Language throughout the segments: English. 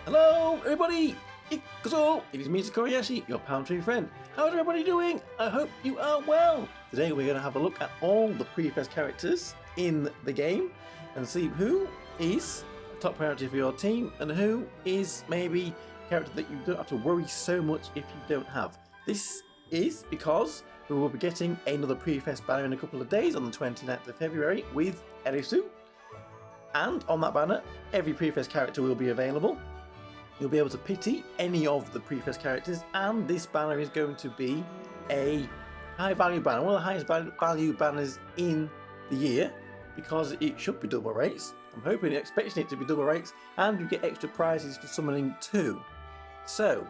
Hello everybody! It is me, Tokkuri Yashi, your palm tree friend. How's everybody doing? I hope you are well. Today we're going to have a look at all the Prifest characters in the game and see who is a top priority for your team and who is maybe a character that you don't have to worry so much if you don't have. This is because we will be getting another Prifest banner in a couple of days on the 29th of February with Ellis. And on that banner, every Prifest character will be available. You'll be able to pity any of the Prifest characters, and this banner is going to be a high value banner, one of the highest value banners in the year, because it should be double rates. I'm hoping and expecting it to be double rates, and you get extra prizes for summoning too. So,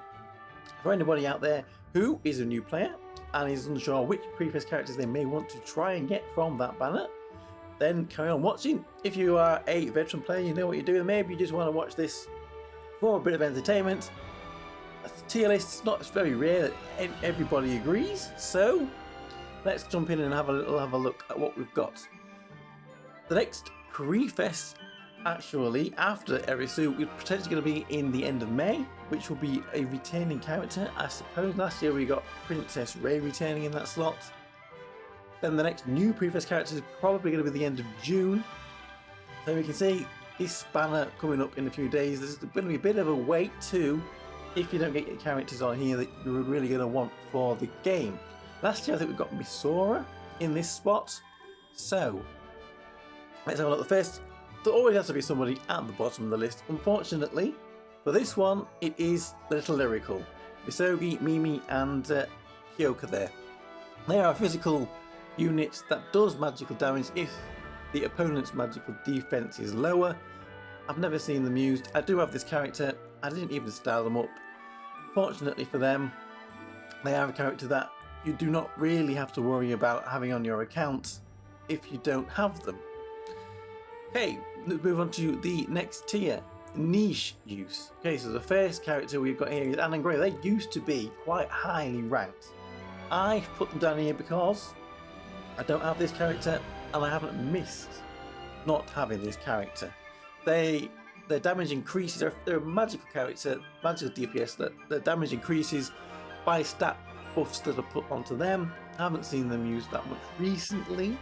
for anybody out there who is a new player and is unsure which Prifest characters they may want to try and get from that banner, then carry on watching. If you are a veteran player, you know what you're doing, maybe you just want to watch this for a bit of entertainment. A tier list, it's very rare that everybody agrees, so let's jump in and have a look at what we've got. The next Prifest, actually after Erisu, is potentially going to be in the end of May, which will be a returning character. I suppose last year we got Princess Ray returning in that slot. Then the next new Prifest character is probably going to be the end of June, so we can see this banner coming up in a few days. There's going to be a bit of a wait too if you don't get your characters on here that you're really going to want for the game. Last year I think we got Misora in this spot, so let's have a look. The first, there always has to be somebody at the bottom of the list. Unfortunately for this one, it is Little Lyrical. Misogi, Mimi and Kyoka there. They are physical units that does magical damage if the opponent's magical defense is lower. I've never seen them used. I do have this character. I didn't even style them up. Fortunately for them, they are a character that you do not really have to worry about having on your account if you don't have them. Okay, let's move on to the next tier, niche use. Okay, so the first character we've got here is Anne and Grey. They used to be quite highly ranked. I've put them down here because I don't have this character and I haven't missed not having this character. Their damage increases. They're a magical character, magical DPS. That their damage increases by stat buffs that are put onto them. I haven't seen them used that much recently.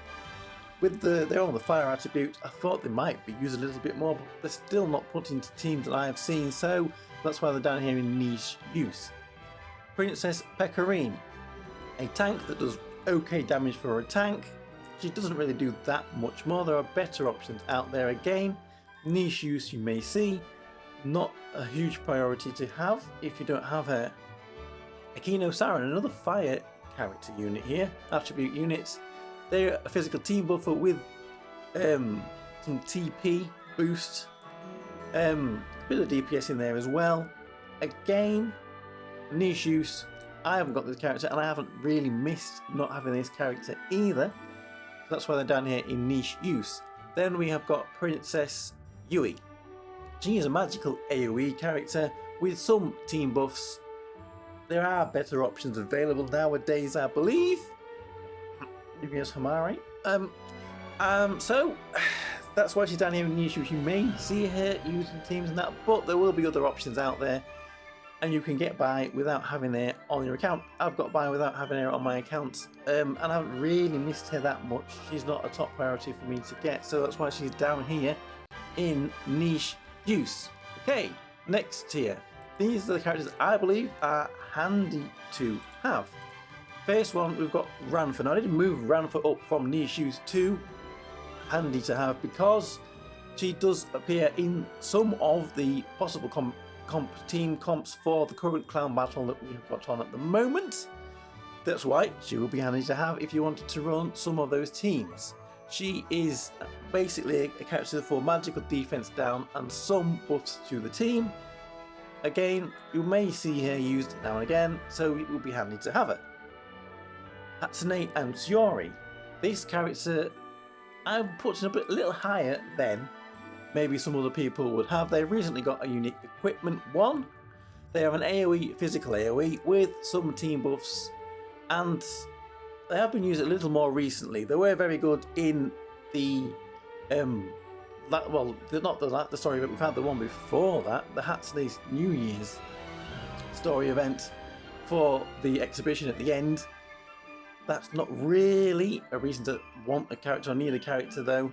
With they're on the fire attribute, I thought they might be used a little bit more, but they're still not put into teams that I have seen. So that's why they're down here in niche use. Princess Pecorine, a tank that does okay damage for a tank. She doesn't really do that much more. There are better options out there. Again, niche use you may see, not a huge priority to have if you don't have her. Akino Sarin, another fire character unit here, attribute units. They're a physical team buffer with some TP boost, a bit of DPS in there as well. Again, niche use. I haven't got this character and I haven't really missed not having this character either. That's why they're down here in niche use. Then we have got Princess Yui. She is a magical AoE character with some team buffs. There are better options available nowadays, I believe. Yes, Hamari. So that's why she's down here in niche use. You may see her using teams and that, but there will be other options out there. And you can get by without having her on your account. I've got by without having her on my account, and I haven't really missed her that much. She's not a top priority for me to get, so that's why she's down here in niche use. Okay, next tier. These are the characters I believe are handy to have. First one, we've got Ranfa. Now I did move Ranfa up from niche use to handy to have because she does appear in some of the possible team comps for the current clown battle that we've got on at the moment. That's why she will be handy to have if you wanted to run some of those teams. She is basically a character for magical defense down and some buffs to the team. Again, you may see her used now and again, so it will be handy to have her. Hatsune and Shiori. This character I'm putting up a little higher than maybe some other people would have. They've recently got a unique equipment one. They have an AoE, physical AoE, with some team buffs, and they have been used a little more recently. They were very good in the the story event, we've had the one before that, the Hatsune's New Year's story event for the exhibition at the end. That's not really a reason to want a character or need a character though.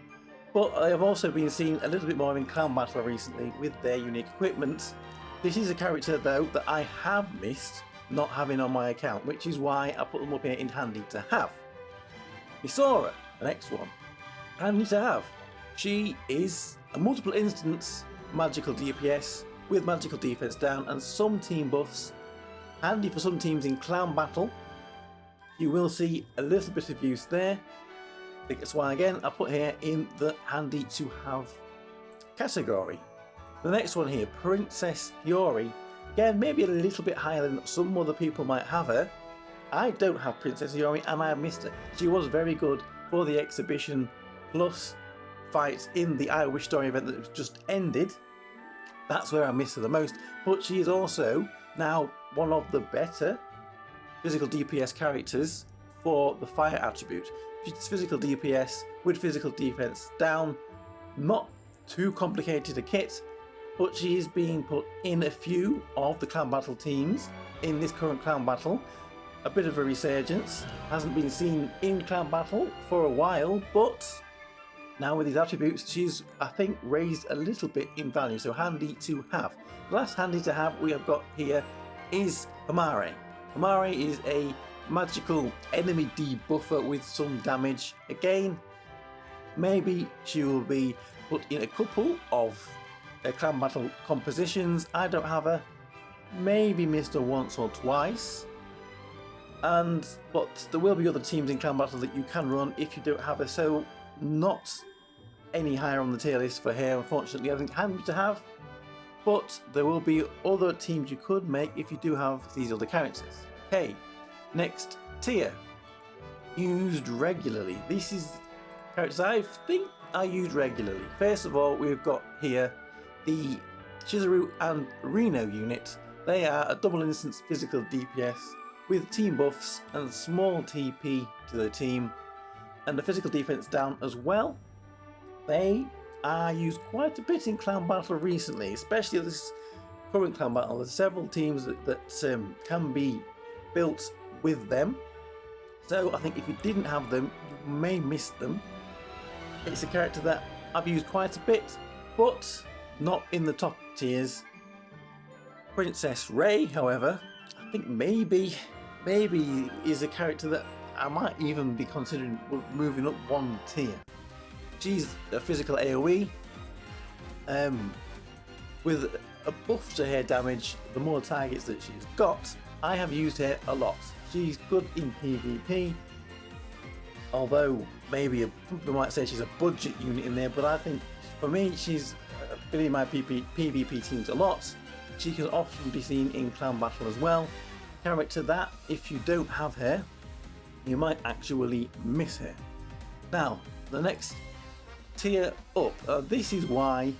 But I have also been seeing a little bit more in Clown Battle recently with their unique equipment. This is a character though that I have missed not having on my account, which is why I put them up here in handy to have. Misora, the next one, handy to have. She is a multiple instance magical DPS with magical defense down and some team buffs, handy for some teams in Clown Battle. You will see a little bit of use there. That's why again I put here in the handy to have category. The next one here, Princess Yori. Again, maybe a little bit higher than some other people might have her. I don't have Princess Yori and I missed her. She was very good for the exhibition plus fights in the I Wish story event that was just ended. That's where I missed her the most. But she is also now one of the better physical DPS characters for the fire attribute. She's physical DPS with physical defense down. Not too complicated a kit, but she is being put in a few of the Clown Battle teams in this current Clown Battle. A bit of a resurgence. Hasn't been seen in Clown Battle for a while, but now with these attributes, she's, I think, raised a little bit in value, so handy to have. The last handy to have we have got here is Hamare. Hamare is a magical enemy debuffer with some damage. Again, maybe she will be put in a couple of Clan Battle compositions. I don't have her. Maybe missed her once or twice. But there will be other teams in Clan Battle that you can run if you don't have her. So not any higher on the tier list for her, unfortunately. I think handy to have. But there will be other teams you could make if you do have these other characters. Okay, next tier. Used regularly. This is characters I think I use regularly. First of all, we've got here the Chizuru and Reno unit. They are a double instance physical DPS with team buffs and small TP to the team, and the physical defense down as well. They are used quite a bit in Clown Battle recently, especially this current Clown Battle. There's several teams that can be built with them. So I think if you didn't have them, you may miss them. It's a character that I've used quite a bit, but not in the top tiers. Princess Ray, however, I think maybe is a character that I might even be considering moving up one tier. She's a physical AoE with a buff to her damage. The more targets that she's got, I have used her a lot. She's good in PvP, although maybe people might say she's a budget unit in there, but I think for me she's been in my PvP teams a lot. She can often be seen in Clown Battle as well. Character that, if you don't have her, you might actually miss her. Now, the next tier up. This is why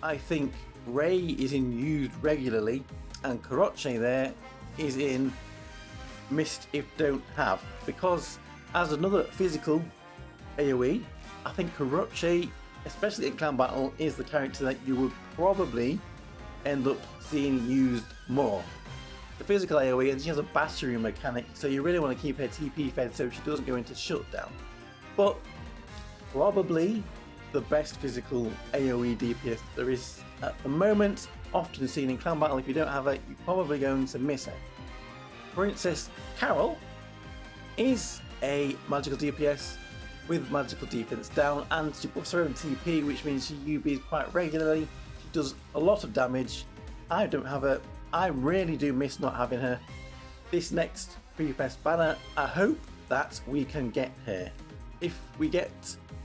I think Ray is in used regularly and Karoche there is in missed if don't have, because as another physical AoE, I think Karoche, especially in Clan Battle, is the character that you would probably end up seeing used more. The physical AoE, and she has a battery mechanic, so you really want to keep her TP fed so she doesn't go into shutdown. But probably the best physical AoE DPS there is at the moment, often seen in Clan Battle. If you don't have her, you're probably going to miss her. Princess Carol is a magical DPS with magical defense down, and she buffs her own TP, which means she UBs quite regularly. She does a lot of damage. I don't have her. I really do miss not having her. This next Prifest banner, I hope that we can get her. If we get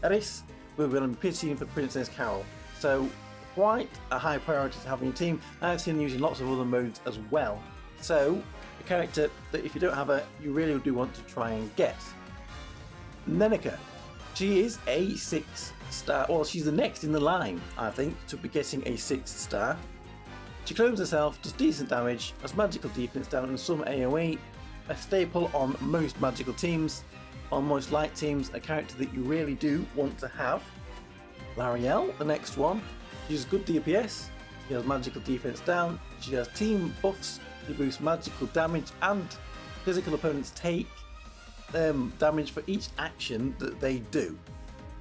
Ellis, we're going to be pitching for Princess Carol. So quite a high priority to have in your team. I've seen her using lots of other modes as well. So a character that if you don't have her, you really do want to try and get. Nenika. She is a 6-star, well, she's the next in the line, I think, to be getting a 6-star. She clones herself, does decent damage, has magical defense down and some AoE, a staple on most magical teams, on most light teams, a character that you really do want to have. L'Ariel, the next one. She has good DPS, she has magical defense down, she has team buffs, she boosts magical damage, and physical opponents take damage for each action that they do.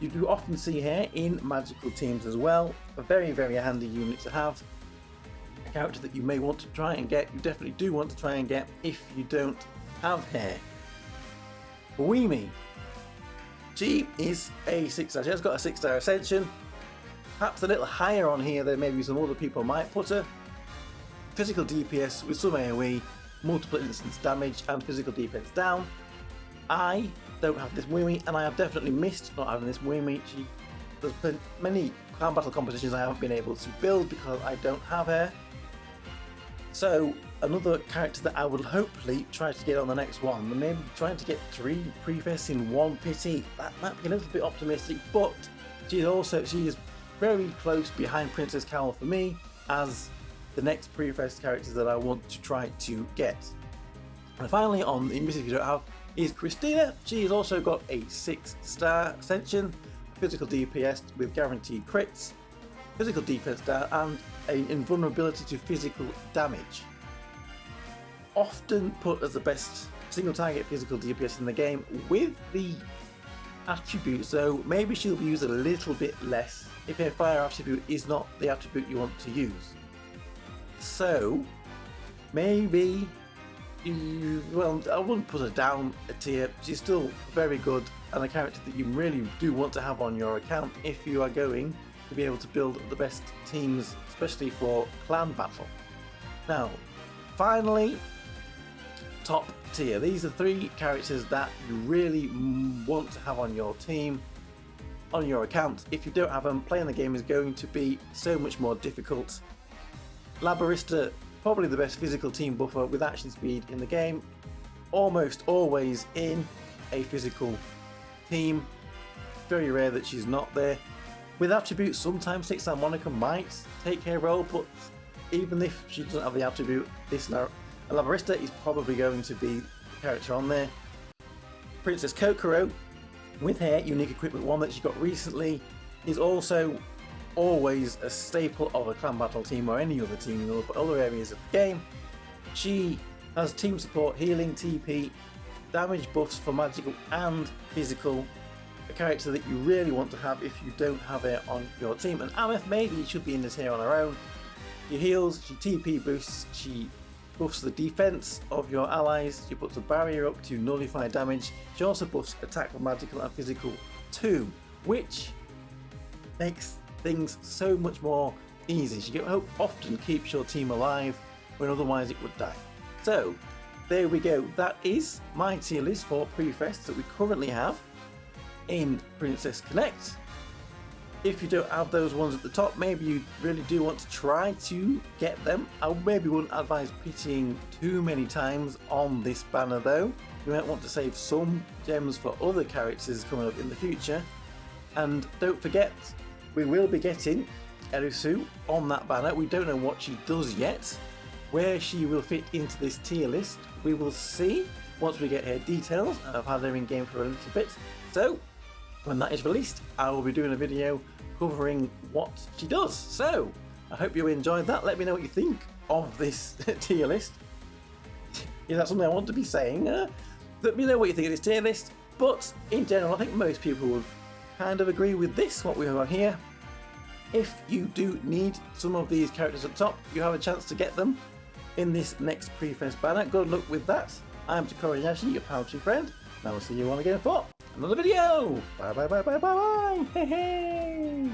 You do often see her in magical teams as well. A very, very handy unit to have. A character that you may want to try and get, you definitely do want to try and get if you don't have her. Weemi. She is a 6-star. She has got a 6-star ascension. Perhaps a little higher on here than maybe some other people might put her. Physical DPS with some AoE, multiple instance damage, and physical defense down. I don't have this Weemi, and I have definitely missed not having this Weemi. There's been many clan battle competitions I haven't been able to build because I don't have her. So another character that I would hopefully try to get on the next one, maybe trying to get 3 Prifests in one pity. That might be a little bit optimistic, but she is very close behind Princess Cowl for me as the next Prifest characters that I want to try to get. And finally, on the Miss If You Don't Have, is Christina. She has also got a 6-star ascension, physical DPS with guaranteed crits, physical defense down, and an invulnerability to physical damage. Often put as the best single target physical DPS in the game with the attribute, so maybe she'll be used a little bit less if her fire attribute is not the attribute you want to use. So maybe well, I wouldn't put her down a tier. She's still very good and a character that you really do want to have on your account if you are going to be able to build the best teams, especially for clan battle. Now, finally, top tier. These are 3 characters that you really want to have on your team, on your account. If you don't have them, playing the game is going to be so much more difficult. Labarista, probably the best physical team buffer with action speed in the game, almost always in a physical team. Very rare that she's not there. With attributes, sometimes 6-star Monica might take her role, but even if she doesn't have the attribute, this Labarista is probably going to be the character on there. Princess Kokoro, with her unique equipment, one that she got recently, is also always a staple of a clan battle team or any other team in other areas of the game. She has team support, healing, TP, damage buffs for magical and physical. A character that you really want to have if you don't have her on your team. And Ameth maybe should be in this here on her own. She heals, she TP boosts, she buffs the defense of your allies, she puts a barrier up to nullify damage. She also buffs attack for magical and physical too, which makes things so much more easy. She often keeps your team alive when otherwise it would die. So there we go. That is my tier list for Prifests that we currently have in Princess Connect. If you don't have those ones at the top, maybe you really do want to try to get them. I maybe wouldn't advise pitying too many times on this banner though. You might want to save some gems for other characters coming up in the future. And don't forget, we will be getting Ellis on that banner. We don't know what she does yet. Where she will fit into this tier list, we will see once we get her details. I've had her in game for a little bit. So when that is released, I will be doing a video covering what she does. So I hope you enjoyed that. Let me know what you think of this tier list. Is that something I want to be saying? Let me know what you think of this tier list. But in general, I think most people would kind of agree with this, what we have here. If you do need some of these characters up top, you have a chance to get them in this next Prifest banner. Good luck with that. I'm Tokkuri Yashi, your poetry friend, and I will see you all again for another video. Bye bye bye bye bye bye. Hey hey.